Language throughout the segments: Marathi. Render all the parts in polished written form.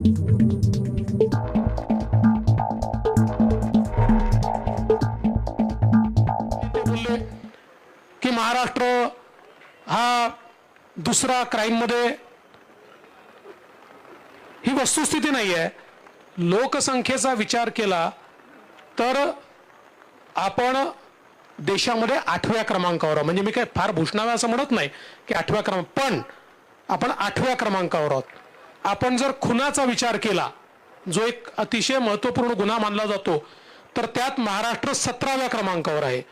ते बोलले की महाराष्ट्र हा दुसरा क्राईममध्ये, ही वस्तुस्थिती नाही आहे. लोकसंख्येचा विचार केला तर आपण देशामध्ये 8व्या क्रमांकावर, म्हणजे मी काय फार भूषणावे असं म्हणत नाही की 8व्या क्रमांक, पण आपण 8व्या क्रमांकावर आहोत. आपण जर खुनाचा विचार केला, जो एक अतिशय महत्त्वपूर्ण गुन्हा मानला जातो, तर त्यात महाराष्ट्र 17व्या क्रमांकावर आहे.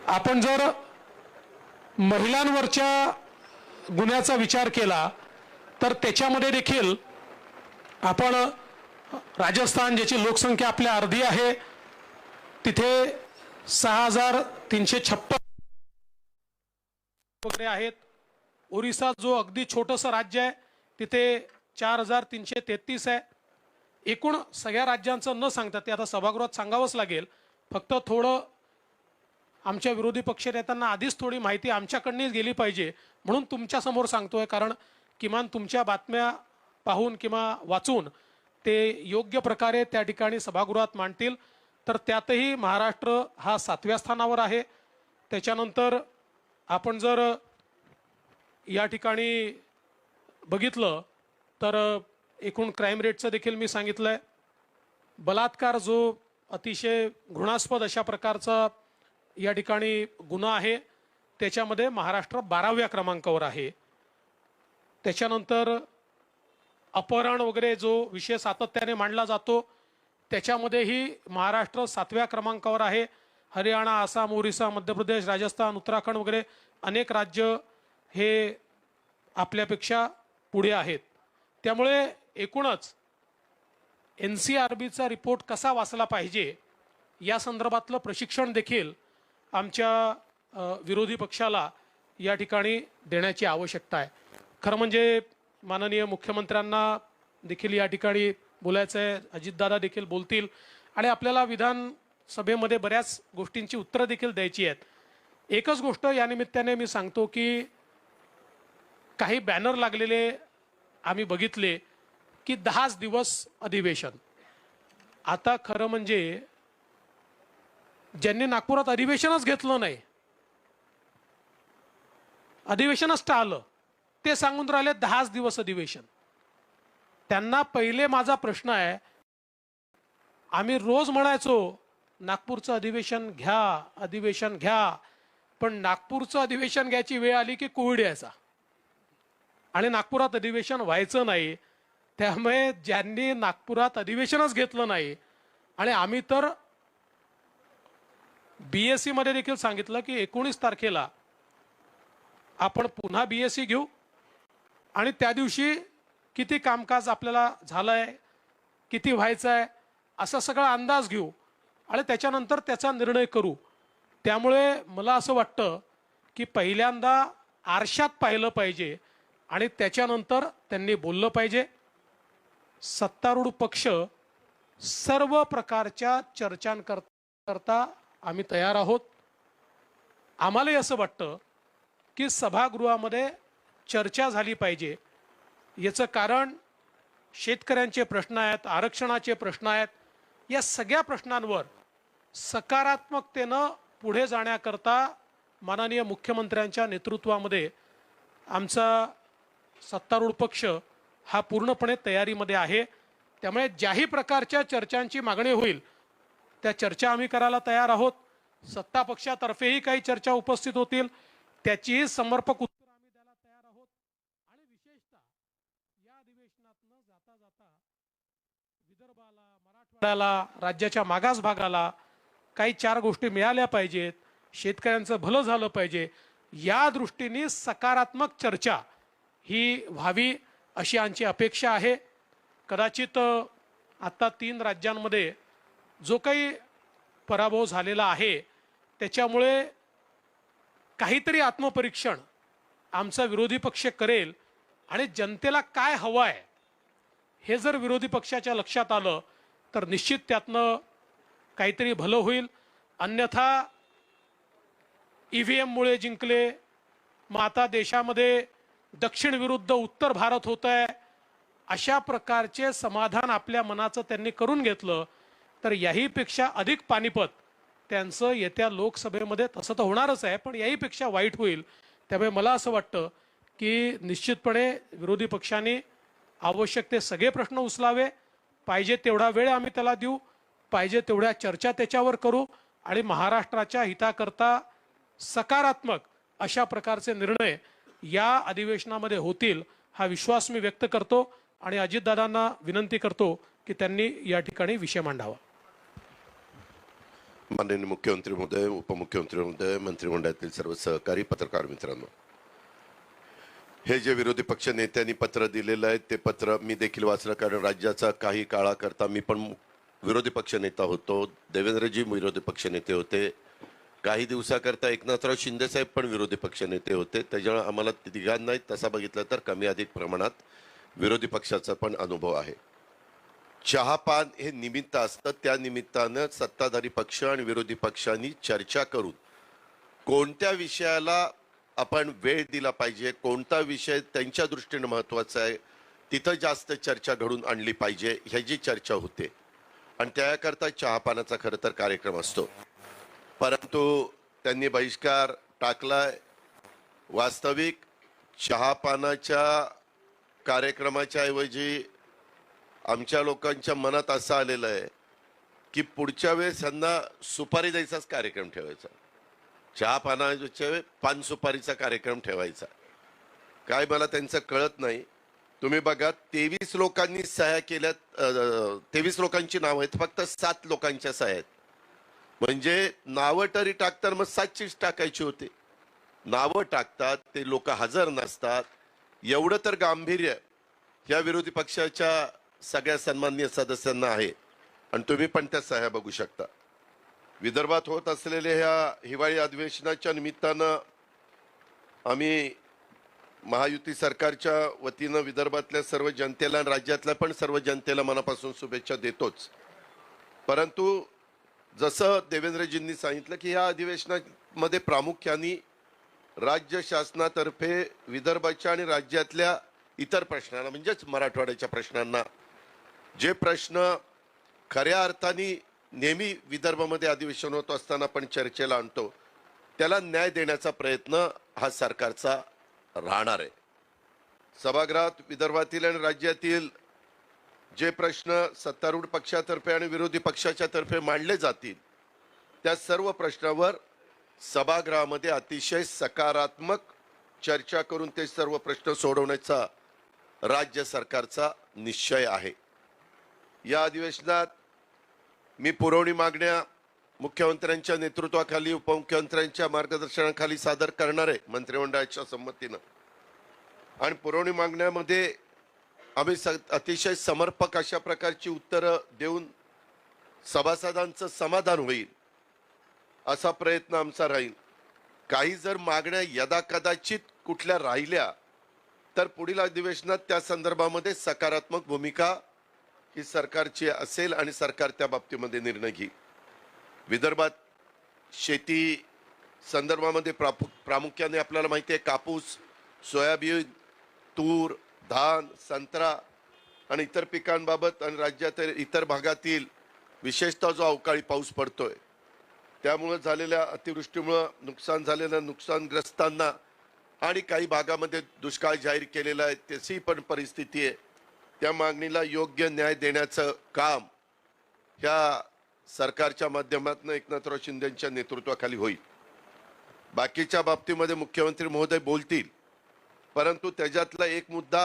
आपण जर महिलांवरच्या गुन्ह्याचा विचार केला तर त्याच्यामध्ये देखील आपण राजस्थान, ज्याची लोकसंख्या आपल्या अर्धी आहे, तिथे 6,356 वगैरे आहेत. ओरिसा, जो अगदी छोटंसं राज्य आहे, तिथे 4,333 आहे. एकूण सगळ्या राज्यांचं न सांगता, ते आता सभागृहात सांगावंच लागेल, फक्त थोडं आमच्या विरोधी पक्षनेत्यांना आधीच थोडी माहिती आमच्याकडनंच गेली पाहिजे म्हणून तुमच्यासमोर सांगतोय. कारण किमान तुमच्या बातम्या पाहून किंवा वाचून ते योग्य प्रकारे त्या ठिकाणी सभागृहात मांडतील. तर त्यातही महाराष्ट्र हा 7व्या स्थानावर आहे. त्याच्यानंतर आपण जर या ठिकाणी बघितलं तर एकूण क्राईम रेटचं देखील मी सांगितलं आहे. बलात्कार, जो अतिशय घृणास्पद अशा प्रकारचा या ठिकाणी गुन्हा आहे, त्याच्यामध्ये महाराष्ट्र 12व्या क्रमांकावर आहे. त्याच्यानंतर अपहरण वगैरे जो विषय सातत्याने मांडला जातो, त्याच्यामध्येही महाराष्ट्र 7व्या क्रमांकावर आहे. हरियाणा, आसाम, ओरिसा, मध्य प्रदेश, राजस्थान, उत्तराखंड वगैरे अनेक राज्य हे आपल्यापेक्षा पुढे आहेत. त्यामुळे एकूणच NCRBचा रिपोर्ट कसा वाचला पाहिजे या संदर्भातलं प्रशिक्षण देखील आमच्या विरोधी पक्षाला या ठिकाणी देण्याची आवश्यकता आहे. खरं म्हणजे माननीय मुख्यमंत्र्यांना देखील या ठिकाणी बोलायचं आहे, अजितदादा देखील बोलतील आणि आपल्याला विधानसभेमध्ये बऱ्याच गोष्टींची उत्तरं देखील द्यायची आहेत. एकच गोष्ट या निमित्ताने मी सांगतो की काही बॅनर लागलेले आम्ही बघितले की 10 दिवस अधिवेशन. आता खरं म्हणजे ज्यांनी नागपुरात अधिवेशनच घेतलं नाही, अधिवेशनच टाळलं, ते सांगून राहिले 10 दिवस अधिवेशन. त्यांना पहिले माझा प्रश्न आहे, आम्ही रोज म्हणायचो नागपूरचं अधिवेशन घ्या, अधिवेशन घ्या, पण नागपूरचं अधिवेशन घ्यायची वेळ आली की कोविड यायचा आणि नागपुरात अधिवेशन व्हायचं नाही. त्यामुळे ज्यांनी नागपुरात अधिवेशनच घेतलं नाही, आणि आम्ही तर BSc मध्ये देखील सांगितलं की 19 तारखेला आपण पुन्हा BSc घेऊ आणि त्या दिवशी किती कामकाज आपल्याला झालंय, किती व्हायचं आहे, असा सगळा अंदाज घेऊ आणि त्याच्यानंतर त्याचा निर्णय करू. त्यामुळे मला असं वाटतं की पहिल्यांदा आरशात पाहिलं पाहिजे आणि त्याच्यानंतर त्यांनी बोललं पाहिजे. सत्तारूढ पक्ष सर्व प्रकारच्या चर्चांकरता आम्ही तयार आहोत. आम्हालाही असं वाटतं की सभागृहामध्ये चर्चा झाली पाहिजे. याचं कारण शेतकऱ्यांचे प्रश्न आहेत, आरक्षणाचे प्रश्न आहेत. या सगळ्या प्रश्नांवर सकारात्मकतेनं पुढे जाण्याकरता माननीय मुख्यमंत्र्यांच्या नेतृत्वामध्ये आमचा सत्तारूढ पक्ष हा पूर्णपणे तयारीमध्ये आहे. त्यामुळे ज्याही प्रकारच्या चर्चांची मागणी होईल त्या चर्चा आम्ही करायला तयार आहोत. सत्ता पक्षातर्फेही काही चर्चा उपस्थित होतील, त्याचीही समर्पक उत्तर आम्ही द्यायला तयार आहोत. आणि विशेषतः या अधिवेशनातनं जाता जाता विदर्भाला, मराठवाड्याला, राज्याच्या मागास भागाला काही 4 गोष्टी मिळाल्या पाहिजेत, शेतकऱ्यांचं भलं झालं पाहिजे, या दृष्टीने सकारात्मक चर्चा ही व्हावी अशी आमची अपेक्षा आहे. कदाचित आता 3 राज्यांमध्ये जो काही पराभव झालेला आहे त्याच्यामुळे काहीतरी आत्मपरीक्षण आमचा विरोधी पक्ष करेल आणि जनतेला काय हवं आहे हे जर विरोधी पक्षाच्या लक्षात आलं तर निश्चित त्यातनं काहीतरी भलं होईल. अन्यथा EVM मुळे जिंकले, मग आता देशामध्ये दक्षिण विरुद्ध उत्तर भारत होत आहे, अशा प्रकारचे समाधान आपल्या मनाचं त्यांनी करून घेतलं तर याहीपेक्षा अधिक पानिपत त्यांचं येत्या लोकसभेमध्ये तसं तर होणारच आहे, पण याहीपेक्षा वाईट होईल. त्यामुळे मला असं वाटतं की निश्चितपणे विरोधी पक्षांनी आवश्यक ते सगळे प्रश्न उचलावे, पाहिजे तेवढा वेळ आम्ही त्याला देऊ, पाहिजे तेवढ्या चर्चा त्याच्यावर करू आणि महाराष्ट्राच्या हिताकरता सकारात्मक अशा प्रकारचे निर्णय या अधिवेशनामध्ये होतील हा विश्वास मी व्यक्त करतो आणि अजितदादांना विनंती करतो की त्यांनी या ठिकाणी विषय मांडावा. माननीय मुख्यमंत्री महोदय, उपमुख्यमंत्री महोदय, मंत्रिमंडळातील सर्व सहकारी, पत्रकार मित्रांनो, हे जे विरोधी पक्ष नेत्यांनी पत्र दिलेलं आहे ते पत्र मी देखील वाचलं, कारण राज्याचा काही काळाकरता मी पण विरोधी पक्ष नेता होतो, देवेंद्रजी विरोधी पक्ष नेते होते, काही दिवसाकरता एकनाथराव शिंदे साहेब पण विरोधी पक्ष नेते होते. त्याच्यामुळे आम्हाला तिघांनाही तसा बघितलं तर कमी अधिक प्रमाणात विरोधी पक्षाचा पण अनुभव आहे. चहापान हे निमित्त असतं, त्या निमित्तानं सत्ताधारी पक्ष आणि विरोधी पक्षांनी चर्चा करून कोणत्या विषयाला आपण वेळ दिला पाहिजे, कोणता विषय त्यांच्या दृष्टीने महत्त्वाचा आहे, तिथं जास्त चर्चा घडून आणली पाहिजे ह्याची चर्चा होते आणि त्याकरता चहापानाचा खरं तर कार्यक्रम असतो. परंतु त्यांनी बहिष्कार टाकलाय. वास्तविक चहापानाच्या कार्यक्रमाच्या ऐवजी आमच्या लोकांच्या मनात असं आलेलं आहे की पुढच्या वेळेस यांना सुपारी द्यायचाच कार्यक्रम ठेवायचा, चहापानाच्या पान सुपारीचा कार्यक्रम ठेवायचा. काय मला त्यांचं कळत नाही. तुम्ही बघा, 23 लोकांनी सह्या केल्यात, 23 लोकांची नावं आहेत, फक्त 7 लोकांच्या सह्या आहेत. म्हणजे नावं तरी टाकतात, मग 7चीच टाकायची होती. नावं टाकतात, ते लोक हजर नसतात. एवढं तर गांभीर्य या विरोधी पक्षाच्या सगळ्या सन्माननीय सदस्यांना आहे आणि तुम्ही पण त्या सह्या बघू शकता. विदर्भात होत असलेल्या ह्या हिवाळी अधिवेशनाच्या निमित्तानं आम्ही महायुती सरकारच्या वतीनं विदर्भातल्या सर्व जनतेला आणि राज्यातल्या पण सर्व जनतेला मनापासून शुभेच्छा देतोच. परंतु जसं देवेंद्रजींनी सांगितलं की या अधिवेशनामध्ये प्रामुख्याने राज्य शासनातर्फे विदर्भाच्या आणि राज्यातल्या इतर प्रश्नांना म्हणजेच मराठवाड्याच्या प्रश्नांना, जे प्रश्न खऱ्या अर्थाने नेहमी विदर्भामध्ये अधिवेशन होत असताना आपण चर्चेला आणतो, त्याला न्याय देण्याचा प्रयत्न हा सरकारचा राहणार आहे. सभागृहात विदर्भातील आणि राज्यातील जे प्रश्न सत्तारूढ पक्षातर्फे आणि विरोधी पक्षाच्या तर्फे मांडले जातील त्या सर्व प्रश्नावर सभागृहामध्ये अतिशय सकारात्मक चर्चा करून ते सर्व प्रश्न सोडवण्याचा राज्य सरकारचा निश्चय आहे. या अधिवेशनात मी पुरवणी मागण्या मुख्यमंत्र्यांच्या नेतृत्वाखाली, उपमुख्यमंत्र्यांच्या मार्गदर्शनाखाली सादर करणार आहे मंत्रिमंडळाच्या संमतीनं. आणि पुरवणी मागण्यामध्ये आम्ही अतिशय समर्पक अशा प्रकारची उत्तरं देऊन सभासदांचं समाधान होईल असा प्रयत्न आमचा राहील. काही जर मागण्या यदाकदाचित कुठल्या राहिल्या तर पुढील अधिवेशनात त्या संदर्भामध्ये सकारात्मक भूमिका ही सरकारची असेल आणि सरकार त्या बाबतीमध्ये निर्णय घेईल. विदर्भात शेती संदर्भामध्ये प्रामुख्याने आपल्याला माहिती आहे कापूस, सोयाबीन, तूर, धान, संत्रा आणि इतर पिकांबाबत आणि राज्यातील इतर भागातील विशेषतः जो अवकाळी पाऊस पडतोय त्यामुळे झालेल्या अतिवृष्टीमुळे नुकसान झालेल्या नुकसानग्रस्तांना आणि काही भागामध्ये दुष्काळ जाहीर केलेला आहे त्याची पण परिस्थिती आहे. त्या मागणीला योग्य न्याय देण्याचं काम ह्या सरकारच्या माध्यमातून एकनाथराव शिंदेच्या नेतृत्वाखाली होईल. बाकीच्या बाबतीमध्ये मुख्यमंत्री महोदय बोलतील, परंतु त्याच्यातला एक मुद्दा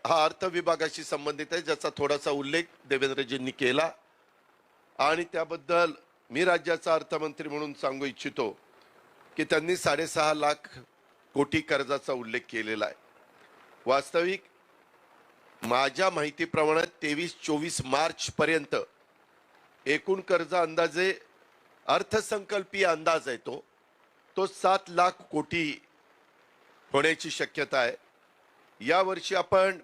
हा अर्थ विभागाशी संबंधित आहे ज्याचा थोडासा उल्लेख देवेंद्रजींनी केला आणि त्याबद्दल मी राज्याचा अर्थमंत्री म्हणून सांगू इच्छितो की त्यांनी 6.5 लाख कोटी कर्जाचा उल्लेख केलेला आहे. वास्तविक माझ्या माहितीप्रमाणे 23-24 मार्च पर्यंत एकूण कर्ज अंदाजे अर्थसंकल्पीय अंदाज आहे तो 7 लाख कोटी होण्याची शक्यता आहे. या वर्षी आपण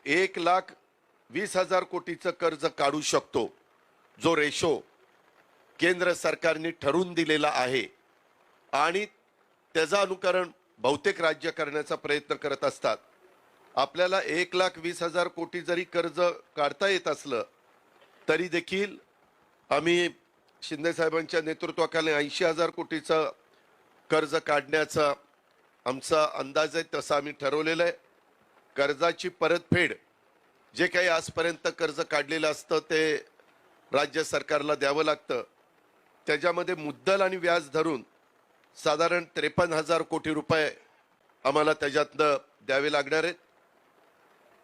1,20,000 कोटीचं कर्ज काढू शकतो, जो रेशो केंद्र सरकारने ठरवून दिलेला आहे आणि त्याचं अनुकरण बहुतेक राज्य करण्याचा प्रयत्न करत असतात. आपल्याला 1,20,000 कोटी जरी कर्ज काढता येत असलं तरी देखील आम्ही शिंदे साहेबांच्या नेतृत्वाखाली 80,000 कोटीचं कर्ज काढण्याचा आमचा अंदाज आहे, तसं आम्ही ठरवलेलं आहे. कर्जाची परतफेड जे काही आजपर्यंत कर्ज काढलेलं असतं ते राज्य सरकारला द्यावं लागतं. त्याच्यामध्ये मुद्दल आणि व्याज धरून साधारण 53,000 कोटी रुपये आम्हाला त्याच्यातनं द्यावे लागणार आहेत.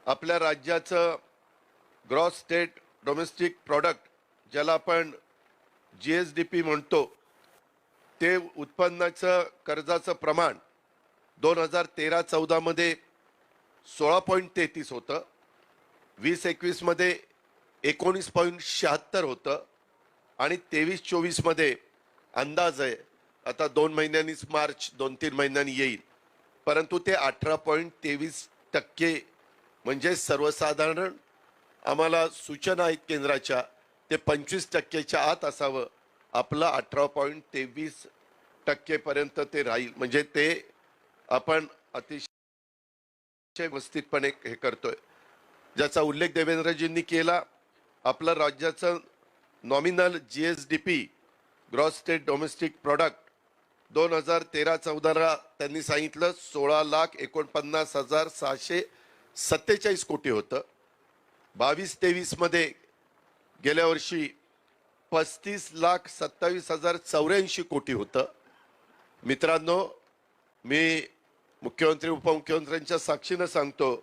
आपल्या राज्याचं ग्रॉस स्टेट डोमेस्टिक प्रॉडक्ट ज्याला आपण GSDP म्हणतो, ते उत्पन्नाचं कर्जाचं प्रमाण 2013-14 मध्ये 16.33 होतं, 20-21 मध्ये 19.76 होतं आणि 23-24 मध्ये अंदाज आहे, आता 2 महिन्यांनीच मार्च 2-3 महिन्यांनी येईल, परंतु ते 18.23% म्हणजे सर्वसाधारण आम्हाला सूचना आहेत केंद्राच्या, ते 25%च्या आत असावं. आपलं 18.23% पर्यंत ते राहील. म्हणजे ते आपण अतिशय व्यवस्थितपणे हे करतोय, ज्याचा उल्लेख देवेंद्रजींनी केला. आपलं राज्याचं nominal GSDP gross state domestic product 2013-14 त्यांनी सांगितलं 16,49,647 कोटी होतं. 22-23 मध्ये गेल्या वर्षी 35,27,084 कोटी होतं. मित्रांनो, मी मुख्यमंत्री उपमुख्यमंत्र्यांच्या साक्षीनं सांगतो,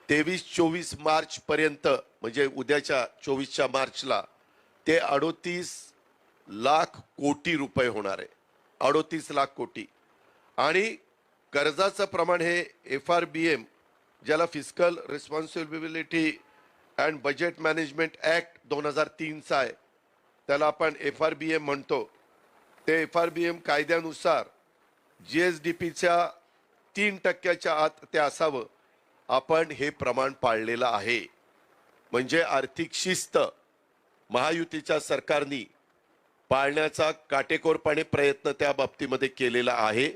23-24 मार्च पर्यंत म्हणजे उद्याच्या 24 मार्चला ते 38 लाख कोटी रुपये होणार आहे. 38 लाख कोटी. आणि कर्जाचं प्रमाण हे FRBM ज्याला fiscal responsibility and budget management act 2003 आहे, त्याला आपण FRBM म्हणतो. ते FRBM कायद्यानुसार GSDPच्या 3%च्या आत ते असावं. आपण हे प्रमाण पाळलेलं आहे. म्हणजे आर्थिक शिस्त महायुतीच्या सरकारनी पाळण्याचा काटेकोरपणे प्रयत्न त्या बाबतीमध्ये केलेला आहे.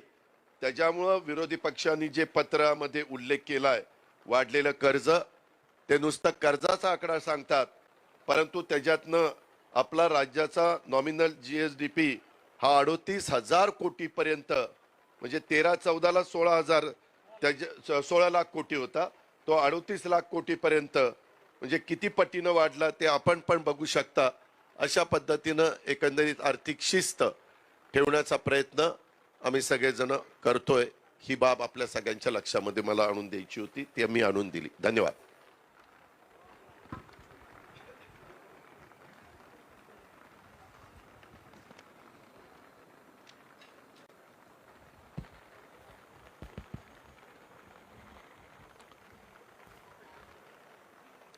त्याच्यामुळं विरोधी पक्षांनी जे पत्रामध्ये उल्लेख केलाय वाढलेलं कर्ज, ते नुसतं कर्जाचा आकडा सांगतात, परंतु त्याच्यातनं आपला राज्याचा नॉमिनल GSDP हा 38,000 कोटी पर्यंत, म्हणजे 13-14ला 16 लाख कोटी होता, तो 38 लाख कोटी पर्यंत म्हणजे किती पटीनं वाढला ते आपण पण बघू शकता. अशा पद्धतीनं एकंदरीत आर्थिक शिस्त ठेवण्याचा प्रयत्न आम्ही सगळेजण करतोय. ही बाब आपल्या सगळ्यांच्या लक्षामध्ये मला आणून द्यायची होती, ती मी आणून दिली. धन्यवाद.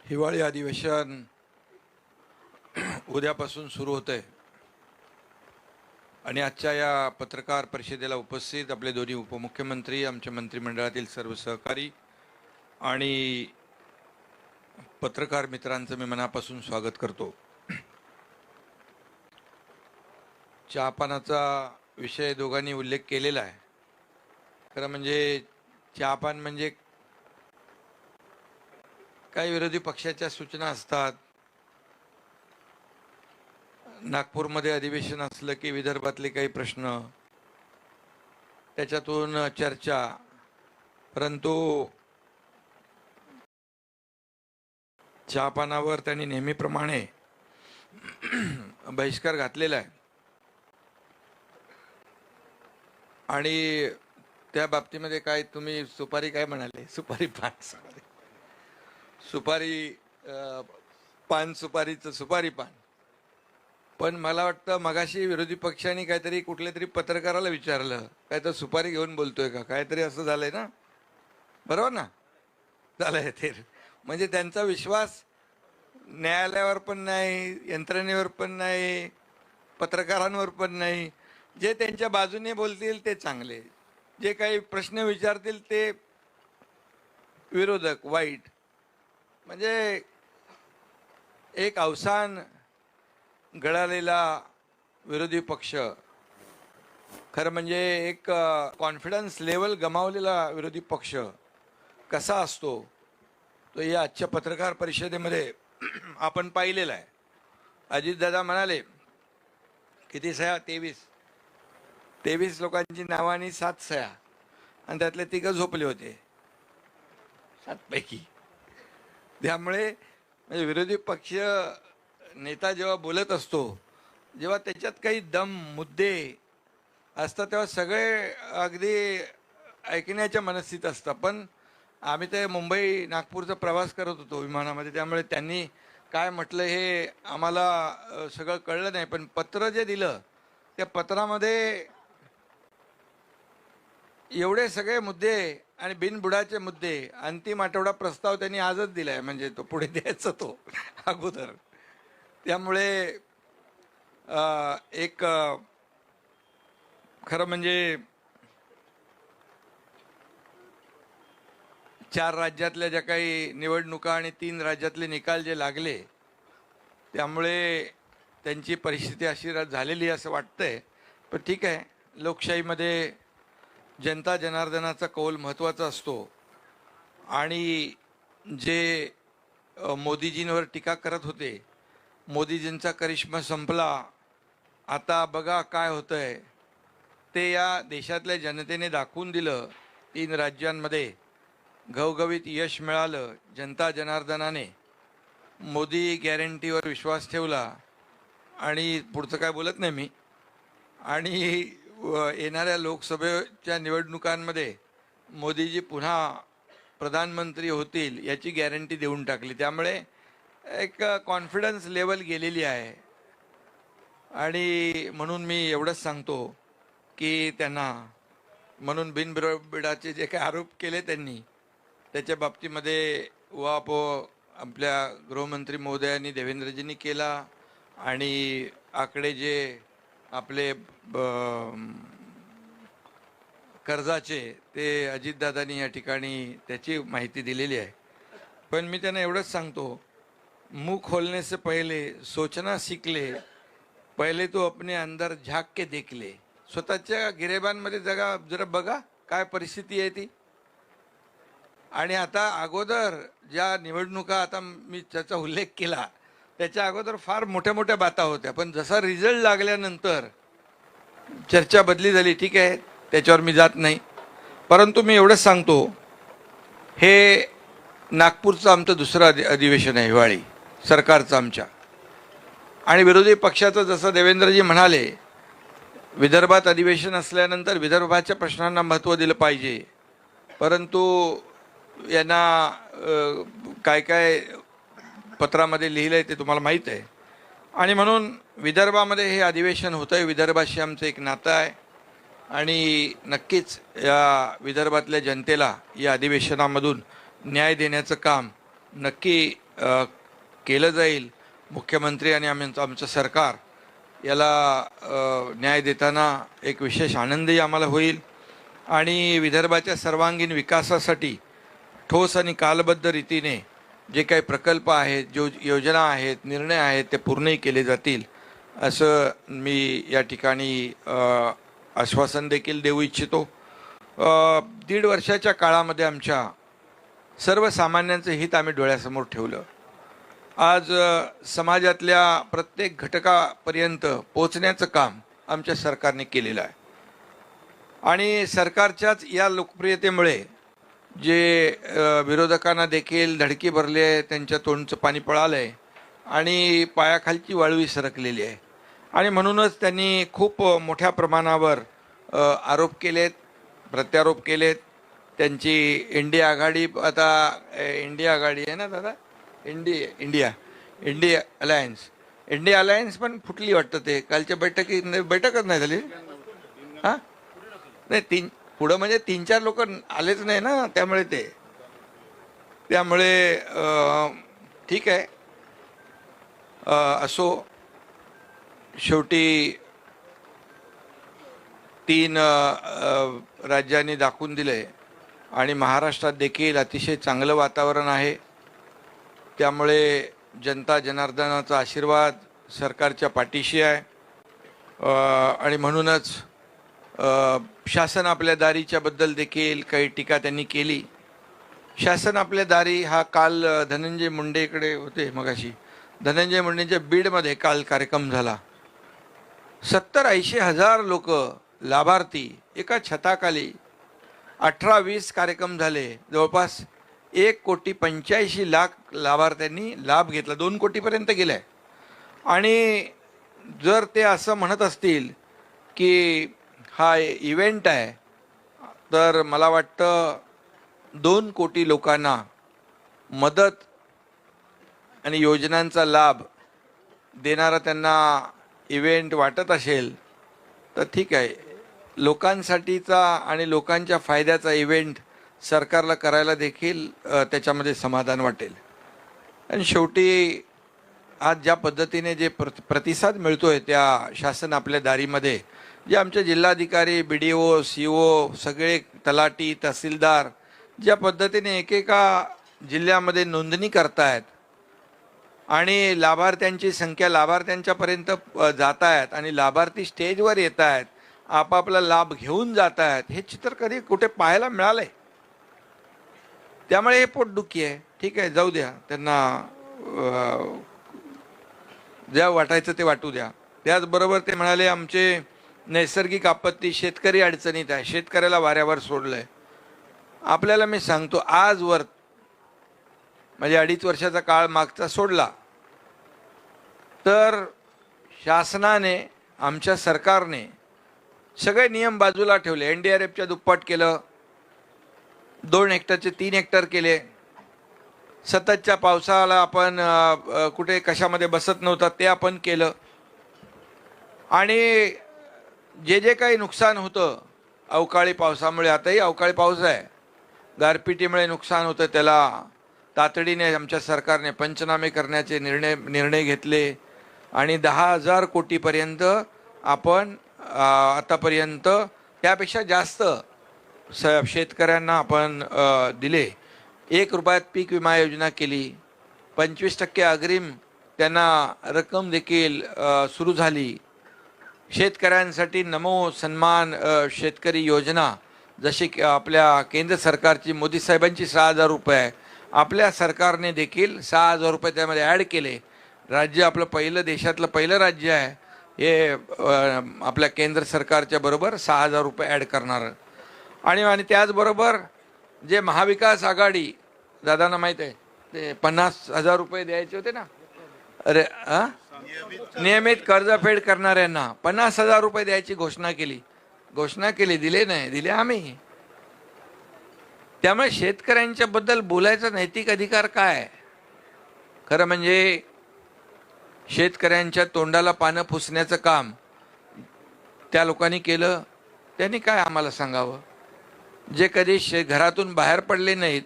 हिवाळी अधिवेशन उद्यापासून सुरू होतंय आणि आजच्या या पत्रकार परिषदेला उपस्थित आपले दोन्ही उपमुख्यमंत्री, आमच्या मंत्रिमंडळातील सर्व सहकारी आणि पत्रकार मित्रांचं मी मनापासून स्वागत करतो. चहापानाचा विषय दोघांनी उल्लेख केलेला आहे. खरं म्हणजे चहापान म्हणजे काही विरोधी पक्षाच्या सूचना असतात. नागपूरमध्ये अधिवेशन असलं की विदर्भातले काही प्रश्न, त्याच्यातून चर्चा, परंतु चहापानावर त्यांनी नेहमीप्रमाणे बहिष्कार घातलेला आहे. आणि त्या बाबतीमध्ये काय तुम्ही सुपारी काय म्हणाले, सुपारी पान, सुपारी पान, सुपारीचं सुपारी पान. पण मला वाटतं मगाशी विरोधी पक्षांनी काहीतरी कुठल्या तरी पत्रकाराला विचारलं, काय तर सुपारी घेऊन बोलतोय का, काहीतरी असं झालंय ना, बरोबर ना, झालंय ते. म्हणजे त्यांचा विश्वास न्यायालयावर पण नाही, यंत्रणेवर पण नाही, पत्रकारांवर पण नाही. जे त्यांच्या बाजूने बोलतील ते चांगले, जे काही प्रश्न विचारतील ते विरोधक वाईट. म्हणजे एक अवसान गळालेला विरोधी पक्ष, खरं म्हणजे एक कॉन्फिडन्स लेवल गमावलेला विरोधी पक्ष कसा असतो तो या आजच्या पत्रकार परिषदेमध्ये आपण पाहिलेला आहे. अजितदादा म्हणाले किती सह्या 23 लोकांची नावं आणि 7 सह्या आणि त्यातले 3 झोपले होते 7 पैकी. त्यामुळे म्हणजे विरोधी पक्ष नेता जेव्हा बोलत असतो, जेव्हा त्याच्यात काही दम मुद्दे असतात तेव्हा सगळे अगदी ऐकण्याच्या मनस्थितीत असतात. पण आम्ही ते मुंबई नागपूरचा प्रवास करत होतो विमानामध्ये, त्यामुळे त्यांनी काय म्हटलं हे आम्हाला सगळं कळलं नाही. पण पत्र जे दिलं त्या पत्रामध्ये एवढे सगळे मुद्दे आणि बिनबुडाचे मुद्दे, अंतिम आठवडा प्रस्ताव त्यांनी आजच दिलाय, म्हणजे तो पुढे द्यायचा तो अगोदर. त्यामुळे एक खरं म्हणजे 4 राज्यातल्या ज्या काही निवडणुका आणि 3 राज्यातले निकाल जे लागले, त्यामुळे त्यांची परिस्थिती अशी झालेली असं वाटतंय. पण ठीक आहे, लोकशाहीमध्ये जनता जनार्दनाचा कौल महत्त्वाचा असतो. आणि जे मोदीजींवर टीका करत होते, मोदीजींचा करिश्मा संपला, आता बघा काय होतंय, ते या देशातल्या जनतेने दाखवून दिलं. 3 राज्यांमध्ये घवघवीत यश मिळालं. जनता जनार्दनाने मोदी गॅरंटीवर विश्वास ठेवला आणि पुढचं काय बोलत नाही मी. आणि येणाऱ्या लोकसभेच्या निवडणुकांमध्ये मोदीजी पुन्हा प्रधानमंत्री होतील याची गॅरंटी देऊन टाकली. त्यामुळे एक कॉन्फिडन्स लेवल गेलेली आहे. आणि म्हणून मी एवढंच सांगतो की त्यांना म्हणून बिनबिडाचे जे काही आरोप केले त्यांनी, त्याच्या बाबतीमध्ये उहापोह आपल्या गृहमंत्री महोदयांनी देवेंद्रजींनी केला. आणि आकडे जे आपले कर्जाचे ते अजितदादांनी या ठिकाणी त्याची माहिती दिलेली आहे. पण मी त्यांना एवढंच सांगतो, मुंह खोलने से पहले सोचना सीख ले, पहिले तो अपने अंदर झाक के देख ले. स्वतःच्या गिरेबांमध्ये जरा बघा काय परिस्थिती आहे ती. आणि आता अगोदर ज्या निवडणुका आता मी त्याचा उल्लेख केला, त्याच्या अगोदर फार मोठ्या मोठ्या बाता होत्या. पण जसा रिझल्ट लागल्यानंतर चर्चा बदली झाली. ठीक आहे, त्याच्यावर मी जात नाही. परंतु मी एवढंच सांगतो, हे नागपूरचं आमचं दुसरं अधिवेशन आहे हिवाळी सरकारचं आमच्या. आणि विरोधी पक्षाचं जसं देवेंद्रजी म्हणाले, विदर्भात अधिवेशन असल्यानंतर विदर्भाच्या प्रश्नांना महत्त्व दिलं पाहिजे. परंतु यांना काय काय पत्रामध्ये लिहिलं आहे ते तुम्हाला माहीत आहे. आणि म्हणून विदर्भामध्ये हे अधिवेशन होतं आहे. विदर्भाशी आमचं एक नातं आहे आणि नक्कीच या विदर्भातल्या जनतेला या अधिवेशनामधून न्याय देण्याचं काम नक्की केलं जाईल. मुख्यमंत्री आणि आमचं सरकार याला न्याय देताना एक विशेष आनंदही आम्हाला होईल. आणि विदर्भाच्या सर्वांगीण विकासासाठी ठोस आणि कालबद्ध रीतीने जे काही प्रकल्प आहेत, जो योजना आहेत, निर्णय आहेत, ते पूर्णही केले जातील असं मी या ठिकाणी आश्वासन देखील देऊ इच्छितो. 1.5 वर्षाच्या काळामध्ये आमच्या सर्वसामान्यांचं हित आम्ही डोळ्यासमोर ठेवलं. आज समाजातल्या प्रत्येक घटकापर्यंत पोचण्याचं काम आमच्या सरकारने केलेलं आहे. आणि सरकारच्याच या लोकप्रियतेमुळे जे विरोधकांना देखील धडकी भरली आहे, त्यांच्या तोंडचं पाणी पळालं आहे आणि पायाखालची वाळवी सरकलेली आहे. आणि म्हणूनच त्यांनी खूप मोठ्या प्रमाणावर आरोप केलेत, प्रत्यारोप केलेत. त्यांची इंडिया आघाडी, आता इंडिया आघाडी आहे ना दादा, इंडिया अलायन्स पण फुटली वाटतं. ते कालच्या बैठकच नाही झाली. हां नाही, पुढं म्हणजे 3-4 लोक आलेच नाही ना, त्यामुळे ठीक आहे. असो, शेवटी 3 राज्यांनी दाखवून दिले आणि महाराष्ट्रात देखील अतिशय चांगलं वातावरण आहे. त्यामुळे जनता जनार्दनाचा आशीर्वाद सरकारच्या पाठीशी आहे. आणि म्हणूनच शासन आपल्या दारीच्या बद्दल देखील काही टीका त्यांनी केली. शासन आपल्या दारी हा काल धनंजय मुंडेकडे होते मगाशी. धनंजय मुंडेंच्या बीडमध्ये काल कार्यक्रम झाला. 70-80 हजार लोक लाभार्थी एका छताखाली 18-20 कार्यक्रम झाले. जवळपास 1,85,00,000 लाभार्थ्यांनी लाभ घेतला. 2 कोटीपर्यंत गेलाय. आणि जर ते असं म्हणत असतील की हा इव्हेंट आहे, तर मला वाटतं 2 कोटी लोकांना मदत आणि योजनांचा लाभ देणारा त्यांना इव्हेंट वाटत असेल तर ठीक आहे. लोकांसाठीचा आणि लोकांच्या फायद्याचा इव्हेंट सरकारला करायला देखील त्याच्यामध्ये समाधान वाटेल. आणि शेवटी आज ज्या पद्धतीने जे प्रतिसाद मिळतोय त्या शासन आपल्या दारीमध्ये, जे आमचे जिल्हाधिकारी, BDO, CO, सगळे तलाठी, तहसीलदार ज्या पद्धतीने एकेका जिल्ह्यामध्ये नोंदणी करतायत आणि लाभार्थ्यांची संख्या लाभार्थ्यांच्यापर्यंत जात आहेत आणि लाभार्थी स्टेजवर येत आहेत, आपापला लाभ घेऊन जात आहेत, हे चित्र कधी कुठे पाहायला मिळालंय. त्यामुळे हे पोटदुखी आहे. ठीक आहे, जाऊ द्या, त्यांना ज्या वाटायचं ते वाटू द्या. त्याचबरोबर ते म्हणाले आमचे नैसर्गिक आपत्ती, शेतकरी अडचणीत आहे, शेतकऱ्याला वाऱ्यावर सोडलंय. आपल्याला मी सांगतो, आजवर म्हणजे 2.5 वर्षाचा काळ मागचा सोडला तर शासनाने, आमच्या सरकारने सगळे नियम बाजूला ठेवले. NDRFच्या दुप्पट केलं, 2 हेक्टरचे 3 हेक्टर केले. सततच्या पावसाला आपण कुठे कशामध्ये बसत नव्हतं ते आपण केलं. आणि जे काही नुकसान होतं अवकाळी पावसामुळे, आताही अवकाळी पाऊस आहे, गारपिटीमुळे नुकसान होतं, त्याला तातडीने आमच्या सरकारने पंचनामे करण्याचे निर्णय घेतले. आणि 10,000 कोटीपर्यंत आपण आतापर्यंत त्यापेक्षा जास्त शेतकऱ्यांना आपण दिले. 1 रुपयात पीक विमा योजना केली. 25% अग्रिम त्यांना रक्कम देखील सुरू झाली. शेतकऱ्यांसाठी नमो सन्मान शेतकरी योजना, जशी की आपल्या केंद्र सरकारची मोदी साहेबांची 6,000 रुपये, आपल्या सरकारने देखील 6,000 रुपये त्यामध्ये ॲड केले. राज्य आपलं पहिलं, देशातलं पहिलं राज्य आहे हे आपल्या केंद्र सरकारच्या बरोबर 6,000 रुपये ॲड करणार. आणि त्याचबरोबर जे महाविकास आघाडी, दादांना माहीत आहे, ते 50,000 रुपये द्यायचे होते ना, अरे नियमित कर्जफेड करणाऱ्यांना 50,000 रुपये द्यायची घोषणा केली. दिले नाही, दिले आम्ही. त्यामुळे शेतकऱ्यांच्या बद्दल बोलायचा नैतिक अधिकार काय? खरं म्हणजे शेतकऱ्यांच्या तोंडाला पानं पुसण्याचं काम त्या लोकांनी केलं. त्यांनी काय आम्हाला सांगावं? जे कधी घरातून बाहेर पडले नाहीत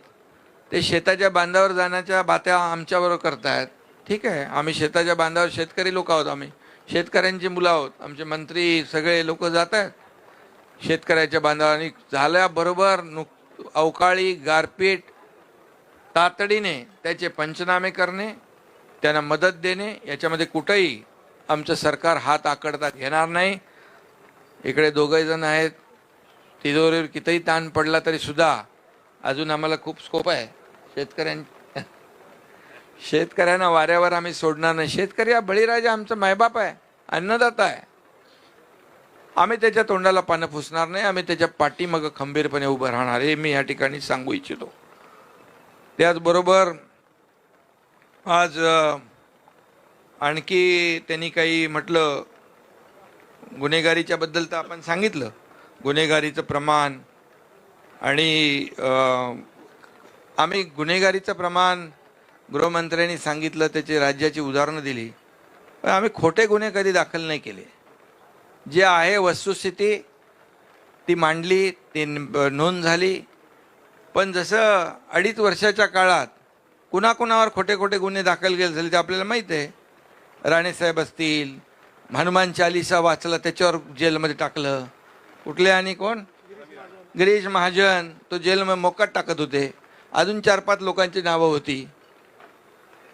ते शेताच्या बांधावर जाण्याच्या बात्या आमच्याबरोबर करतायत. ठीक आहे, आम्ही शेताच्या बांधावर शेतकरी लोक आहोत, आम्ही शेतकऱ्यांची मुलं आहोत. आमचे मंत्री सगळे लोक जात आहेत शेतकऱ्याच्या बांधावर. आणि झाल्याबरोबर अवकाळी गारपीट तातडीने त्याचे पंचनामे करणे, त्यांना मदत देणे, याच्यामध्ये कुठेही आमचं सरकार हात आकडता घेणार नाही. इकडे 2 जण आहेत, तिजोरीवर कितीही ताण पडला तरी सुद्धा अजून आम्हाला खूप स्कोप आहे. शेतकऱ्यांना वाऱ्यावर आम्ही सोडणार नाही. शेतकरी हा बळीराजा, आमचा मायबाप आहे, अन्नदाता आहे. आम्ही त्याच्या तोंडाला पानं पुसणार नाही. आम्ही त्याच्या पाठीमागं खंबीरपणे उभं राहणार, हे मी या ठिकाणी सांगू इच्छितो. त्याचबरोबर आज आणखी त्यांनी काही म्हटलं, गुन्हेगारीच्या बद्दल तर आपण सांगितलं, गुन्हेगारीचं प्रमाण. आणि आम्ही गुन्हेगारीचं प्रमाण गृहमंत्र्यांनी सांगितलं, त्याची राज्याची उदाहरणं दिली. पण आम्ही खोटे गुन्हे कधी दाखल नाही केले. जे आहे वस्तुस्थिती ती मांडली, ती नोंद झाली. पण जसं 2.5 वर्षाच्या काळात कुणाकुणावर खोटे गुन्हे दाखल केले झाले ते आपल्याला माहीत आहे. राणेसाहेब असतील, हनुमान चालीसा वाचला त्याच्यावर जेलमध्ये टाकलं. कुठले? आणि कोण? गिरीश महाजन, तो जेलमध्ये मोकाट टाकत होते. अजून 4-5 लोकांची नावं होती.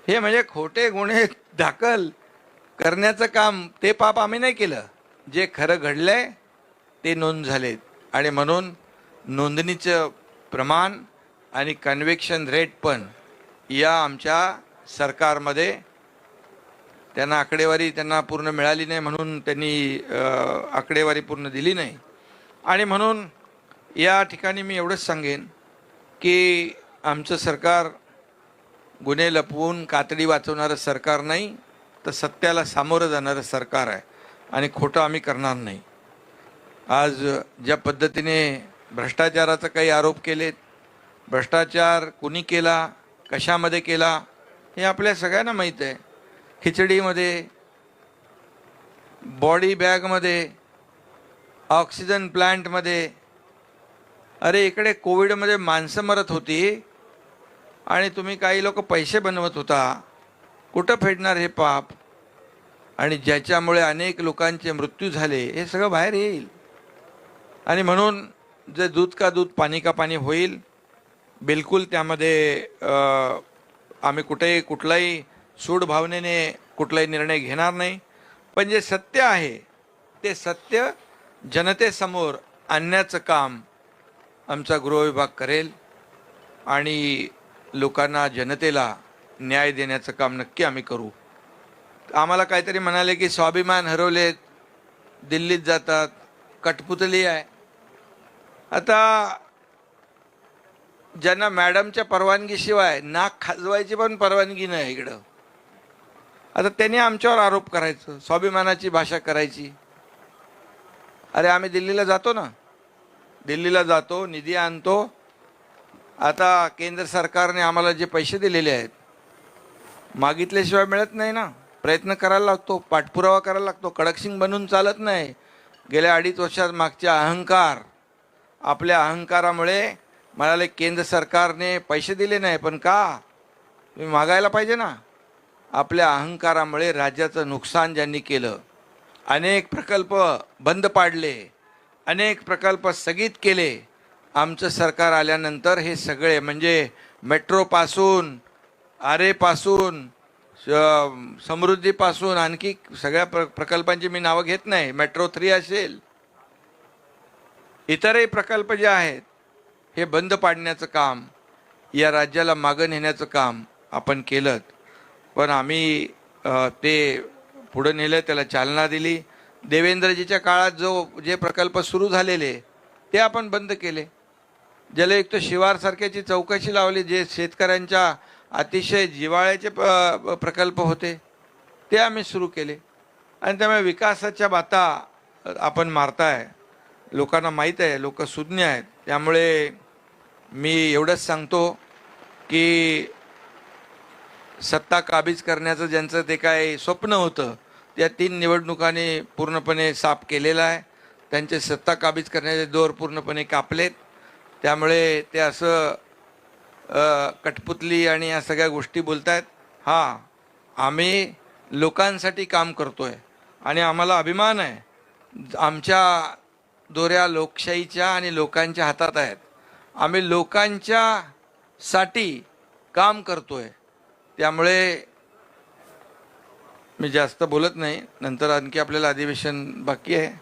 हे म्हणजे खोटे गुन्हे दाखल करण्याचं काम, ते पाप आम्ही नाही केलं. जे खरं घडलंय ते नोंद झाले. आणि म्हणून नोंदणीचं प्रमाण आणि कन्व्हेक्शन रेट पण या आमच्या सरकारमध्ये त्यांना आकडेवारी त्यांना पूर्ण मिळाली नाही, म्हणून त्यांनी आकडेवारी पूर्ण दिली नाही. आणि म्हणून या ठिकाणी मी एवढंच सांगेन की आमचं सरकार गुन्हे लपवून कातडी वाचवणारं सरकार नाही, तर सत्याला सामोरं जाणारं सरकार आहे आणि खोटं आम्ही करणार नाही. आज ज्या पद्धतीने भ्रष्टाचाराचा काही आरोप केलेत, भ्रष्टाचार कुणी केला, कशामध्ये केला हे आपल्या सगळ्यांना माहीत आहे. खिचडीमध्ये, बॉडी बॅगमध्ये, ऑक्सिजन प्लांटमध्ये. अरे इकडे कोविडमध्ये माणसं मरत होती आणि तुम्ही काही लोक पैसे बनवत होता. कुठं फेडणार हे पाप? आणि ज्याच्यामुळे अनेक लोकांचे मृत्यू झाले हे सगळं बाहेर येईल. आणि म्हणून जे दूध का दूध पाणी का पाणी होईल, बिलकुल त्यामध्ये आम्ही कुठलाही सूड भावनेने कुठलाही निर्णय घेणार नाही. पण जे सत्य आहे ते सत्य जनतेसमोर आणण्याचं काम आमचा गृहविभाग करेल आणि लोकांना, जनतेला न्याय देण्याचं काम नक्की आम्ही करू. आम्हाला काहीतरी म्हणाले की स्वाभिमान हरवलेत, दिल्लीत जातात, कठपुतली आहे. आता ज्यांना मॅडमच्या परवानगीशिवाय नाक खाजवायची पण परवानगी नाही इकडं, आता त्यांनी आमच्यावर आरोप करायचं, स्वाभिमानाची भाषा करायची. अरे आम्ही दिल्लीला जातो ना, दिल्लीला जातो, निधी आणतो. आता केंद्र सरकारने आम्हाला जे पैसे दिलेले आहेत मागितल्याशिवाय मिळत नाही ना. प्रयत्न करायला लागतो, पाठपुरावा करायला लागतो. कडकसिंग बनून चालत नाही. गेल्या 2.5 वर्षात मागच्या अहंकार, आपल्या अहंकारामुळे म्हणाले केंद्र सरकारने पैसे दिले नाही. पण का? तुम्ही मागायला पाहिजे ना. आपल्या अहंकारामुळे राज्याचं नुकसान ज्यांनी केलं, अनेक प्रकल्प बंद पाडले, अनेक प्रकल्प स्थगित केले. आमचं सरकार आल्यानंतर हे सगळे म्हणजे मेट्रोपासून, आरेपासून, समृद्धीपासून आणखी सगळ्या प्रकल्पांची मी नावं घेत नाही, मेट्रो 3 असेल, इतरही प्रकल्प जे आहेत हे बंद पाडण्याचं काम, या राज्याला मागं नेण्याचं काम आपण केलं. पण आम्ही ते पुढे नेलं, त्याला चालना दिली. देवेंद्रजीच्या काळात जे प्रकल्प सुरू झालेले ते आपण बंद केले. जलयुक्त शिवारसारख्याची चौकशी लावली. जे शेतकऱ्यांच्या अतिशय जिव्हाळ्याचे प्रकल्प होते ते आम्ही सुरू केले. आणि त्यामुळे विकासाच्या बाता आपण मारताय, लोकांना माहीत आहे, लोक सुज्ञ आहेत. त्यामुळे मी एवढंच सांगतो की सत्ता काबीज करण्याचं ज्यांचं ते काय स्वप्न होतं, त्या 3 निवडणुकांनी पूर्णपणे साफ केलेलं आहे. त्यांचे सत्ता काबीज करण्याचे दोर पूर्णपणे कापलेत. त्यामुळे ते असं कठपुतली आणि या सगळ्या गोष्टी बोलत आहेत. हां, आम्ही लोकांसाठी काम करतो आहे आणि आम्हाला अभिमान आहे. आमच्या दोऱ्या लोकशाहीच्या आणि लोकांच्या हातात आहेत. आम्ही लोकांच्यासाठी काम करतो आहे. त्यामुळे मी जास्त बोलत नाही. नंतर आणखी आपल्याला अधिवेशन बाकी आहे.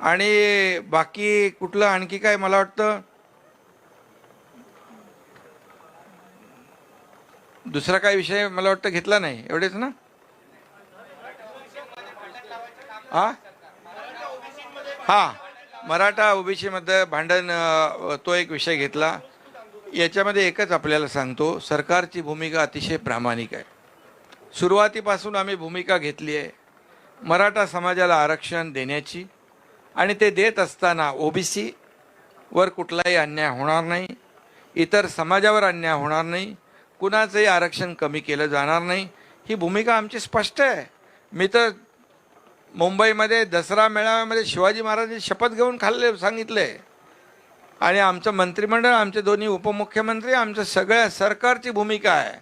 आणि बाकी कुठलं आणखी काय, मला वाटतं दुसरा काय विषय मला वाटतं घेतला नाही. एवढेच ना? हां, मराठा ओबीसी मध्ये भांडण, तो एक विषय घेतला. याच्यामध्ये एकच आपल्याला सांगतो, सरकारची भूमिका अतिशय प्रामाणिक आहे. सुरुवातीपासून आम्ही भूमिका घेतली आहे मराठा समाजाला आरक्षण देण्याची. आणि ते देत असताना ओबीसी वर कुठलाही अन्याय होणार नाही, इतर समाजावर अन्याय होणार नाही, कुणाचंही आरक्षण कमी केलं जाणार नाही. ही भूमिका आमची स्पष्ट आहे. मी तर मुंबईमध्ये दसरा मेळाव्यामध्ये शिवाजी महाराजांची शपथ घेऊन सांगितले. आणि आमचं मंत्रिमंडळ, आमचे दोन्ही उपमुख्यमंत्री, आमचं सगळ्या सरकारची भूमिका आहे.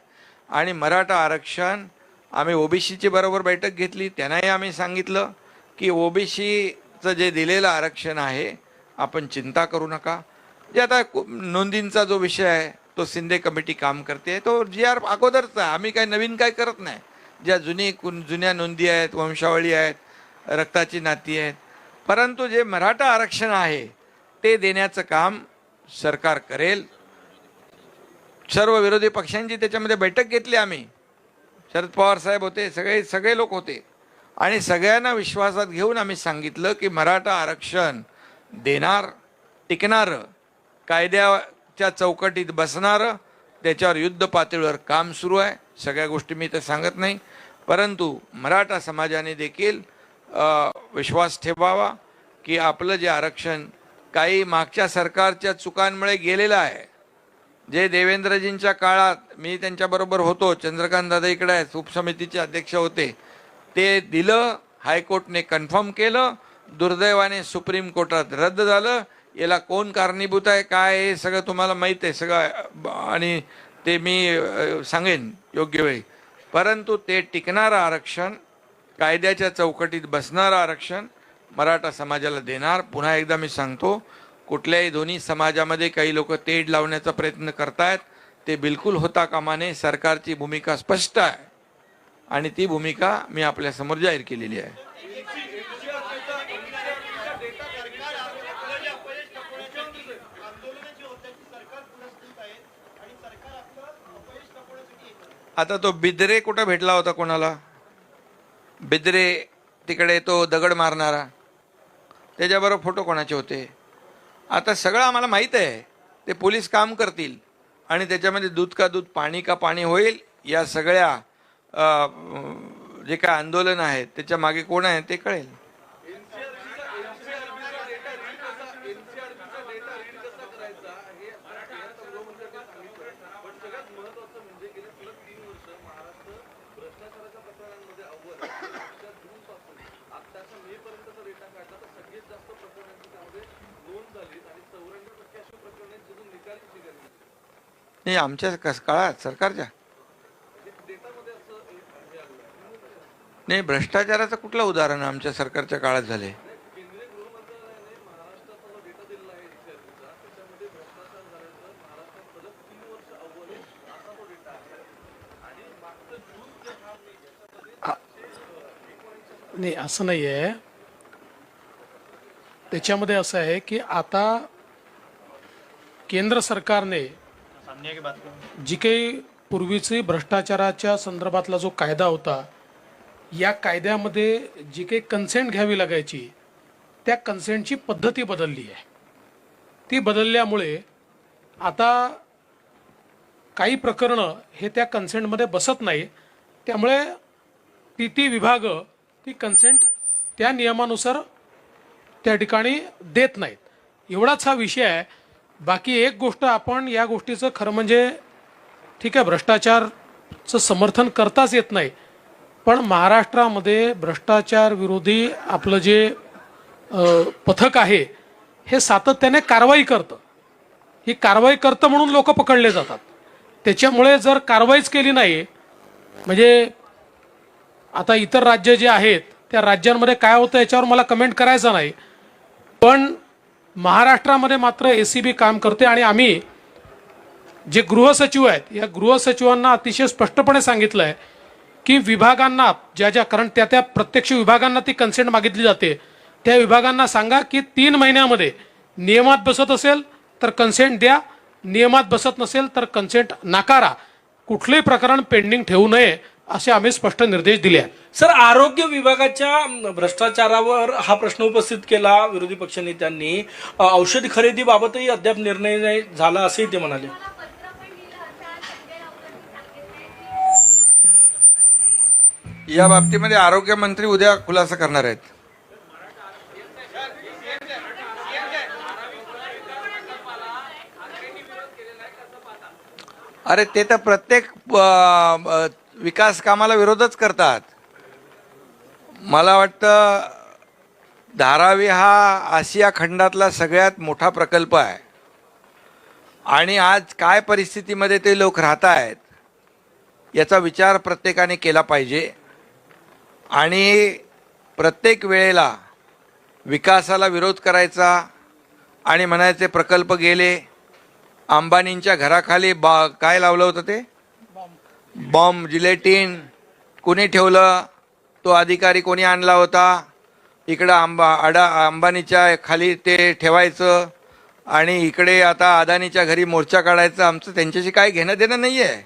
आणि मराठा आरक्षण आम्ही ओबीसीची बरोबर बैठक घेतली, त्यांनाही आम्ही सांगितलं की ओबीसीचं जे दिलेलं आरक्षण आहे आपण चिंता करू नका. जे आता नोंदींचा जो विषय आहे तो शिंदे कमिटी काम करते, तो GR अगोदरचा, आम्ही काही नवीन काय करत नाही. ज्या जुन्या नोंदी आहेत, वंशावळी आहेत, रक्ताची नाती आहेत. परंतु जे मराठा आरक्षण आहे ते देण्याचं काम सरकार करेल. सर्व विरोधी पक्षांची त्याच्यामध्ये बैठक घेतली आम्ही. शरद पवार साहेब होते, सगळे लोक होते आणि सगळ्यांना विश्वासात घेऊन आम्ही सांगितलं की मराठा आरक्षण देणार, टिकणारं, कायद्याच्या चौकटीत बसणारं, त्याच्यावर युद्ध पातळीवर काम सुरू आहे. सगळ्या गोष्टी मी तर सांगत नाही, परंतु मराठा समाजाने देखील विश्वास ठेवावा की आपलं जे आरक्षण काही मागच्या सरकारच्या चुकांमुळे गेलेलं आहे, जे देवेंद्रजींच्या काळात मी त्यांच्याबरोबर होतो, चंद्रकांत दादा इकडे आहेत, उपसमितीचे अध्यक्ष होते, ते दिलं, हायकोर्टने कन्फर्म केलं, दुर्दैवाने सुप्रीम कोर्टात रद्द झालं. याला कोण कारणीभूत आहे काय हे सगळं तुम्हाला माहीत आहे सगळं, आणि ते मी सांगेन योग्य वेळी. परंतु ते टिकणारं आरक्षण, कायद्याच्या चौकटीत बसणारं आरक्षण मराठा समाजाला देणार. पुन्हा एकदा मी सांगतो, कुठल्याही दोन्ही समाजामध्ये काही लोक तेढ लावण्याचा प्रयत्न करतायत, ते बिलकुल होता कामा नये. सरकारची भूमिका स्पष्ट आहे आणि ती भूमिका मी आपल्यासमोर जाहीर केलेली आहे. आता तो बिद्रे कुठं भेटला होता कोणाला? बिद्रे तिकडे तो दगड मारणारा, त्याच्याबरोबर फोटो कोणाचे होते? आता सगळं आम्हाला माहीत आहे. ते पोलीस काम करतील आणि त्याच्यामध्ये दूध का दूध, पाणी का पाणी होईल. या सगळ्या जे काय आंदोलन आहेत त्याच्या मागे कोण आहे ते कळेल. नाही, आमच्या काळात सरकारच्या नाही, भ्रष्टाचाराचं कुठलं उदाहरण आमच्या सरकारच्या काळात झाले? नाही, असं नाही आहे. त्याच्यामध्ये असं आहे की आता केंद्र सरकारने जी काही पूर्वीची भ्रष्टाचाराच्या संदर्भातला जो कायदा होता, या कायद्यामध्ये जी काही कन्सेंट घ्यावी लागायची, त्या कन्सेंटची पद्धती बदलली आहे. ती बदलल्यामुळे आता काही प्रकरणं हे त्या कन्सेंटमध्ये बसत नाही. त्यामुळे ती विभाग ती कन्सेंट त्या नियमानुसार त्या ठिकाणी देत नाहीत. एवढाच हा विषय आहे. बाकी एक गोष्ट, आपण या गोष्टीचं खरं म्हणजे ठीक आहे, भ्रष्टाचारचं समर्थन करताच येत नाही, पण महाराष्ट्रामध्ये भ्रष्टाचार विरोधी आपलं जे पथक आहे हे सातत्याने कारवाई करतं. ही कारवाई करतं म्हणून लोक पकडले जातात. त्याच्यामुळे जर कारवाईच केली नाही, म्हणजे आता इतर राज्य जे आहेत त्या राज्यांमध्ये काय होतं याच्यावर मला कमेंट करायचं नाही, पण महाराष्ट्रामध्ये मात्र ACB काम करते. आणि आम्ही जे गृहसचिव आहेत, या गृहसचिवांना अतिशय स्पष्टपणे सांगितलं आहे की विभागांना ज्या कारण त्या प्रत्यक्ष विभागांना ती कन्सेंट मागितली जाते, त्या विभागांना सांगा की 3 महिन्यामध्ये नियमात बसत असेल तर कन्सेंट द्या, नियमात बसत नसेल तर कन्सेंट नाकारा. कुठलंही प्रकरण पेंडिंग ठेवू नये असे आम्ही स्पष्ट निर्देश दिले आहेत. सर, आरोग्य विभागाच्या भ्रष्टाचारावर हा प्रश्न उपस्थित केला विरोधी पक्षनेत्यांनी. औषध खरेदीबाबतही अद्याप निर्णय नाही झाला असंही ते म्हणाले. या बाबतीमध्ये आरोग्य मंत्री उद्या खुलासा करणार आहेत. अरे ते तर प्रत्येक विकास कामाला विरोधच करतात. मला वाटतं धारावी हा आशिया खंडातला सगळ्यात मोठा प्रकल्प आहे आणि आज काय परिस्थितीमध्ये ते लोक राहत आहेत याचा विचार प्रत्येकाने केला पाहिजे. आणि प्रत्येक वेळेला विकासाला विरोध करायचा आणि म्हणायचे प्रकल्प गेले. अंबानींच्या घराखाली काय लावलं होतं ते बॉम्ब, जिलेटिन कोणी ठेवलं? तो अधिकारी कोणी आणला होता? इकडं अंबानीच्या खाली ते ठेवायचं आणि इकडे आता अदानीच्या घरी मोर्चा काढायचा, आमचं त्यांच्याशी काय घेणं देणं नाही आहे.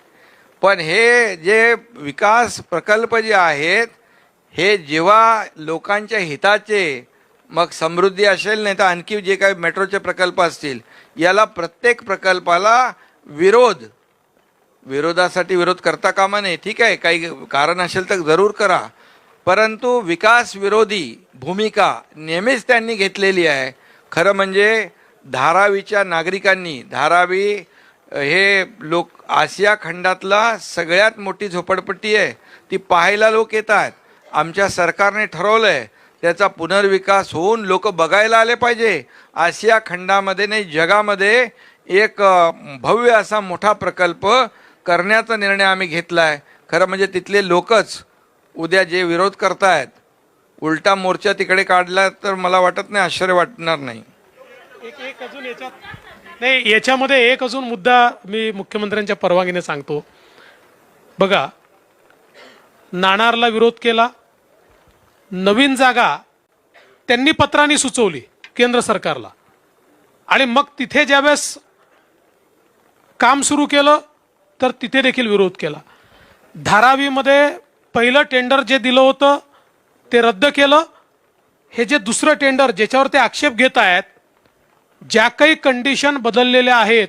पण हे जे विकास प्रकल्प जे आहेत हे जेव्हा लोकांच्या हिताचे, मग समृद्धी असेल नाही तर आणखी जे काही मेट्रोचे प्रकल्प असतील, याला प्रत्येक प्रकल्पाला विरोधासाठी विरोध करता कामा नये. ठीक आहे, काही कारण असेल तर जरूर करा, परंतु विकास विरोधी भूमिका नेहमीच त्यांनी घेतलेली आहे. खरं म्हणजे धारावीच्या नागरिकांनी, धारावी हे आशिया खंडातला सगळ्यात मोठी झोपडपट्टी आहे, ती पाहायला लोक येतात. आमच्या सरकारने ठरवलंय त्याचा पुनर्विकास होऊन लोक बघायला आले पाहिजे. आशिया खंडामध्ये नाही जगामध्ये एक भव्य असा मोठा प्रकल्प करण्याचा निर्णय आम्ही घेतला आहे. खरं म्हणजे तिथले लोकच उद्या जे विरोध करतायत, उलटा मोर्चा तिकडे काढला तर मला वाटत नाही आश्चर्य वाटणार नाही. एक अजून नाही, याच्यामध्ये एक अजून मुद्दा मी मुख्यमंत्र्यांच्या परवानगीने सांगतो. बघा, नाणारला विरोध केला, नवीन जागा त्यांनी पत्राने सुचवली केंद्र सरकारला, आणि मग तिथे ज्यावेळेस काम सुरू केलं तर तिथे देखील विरोध केला. धारावीमध्ये पहिलं टेंडर जे दिलं होतं ते रद्द केलं. हे जे दुसरं टेंडर ज्याच्यावर ते आक्षेप घेत आहेत, ज्या काही कंडिशन बदललेल्या आहेत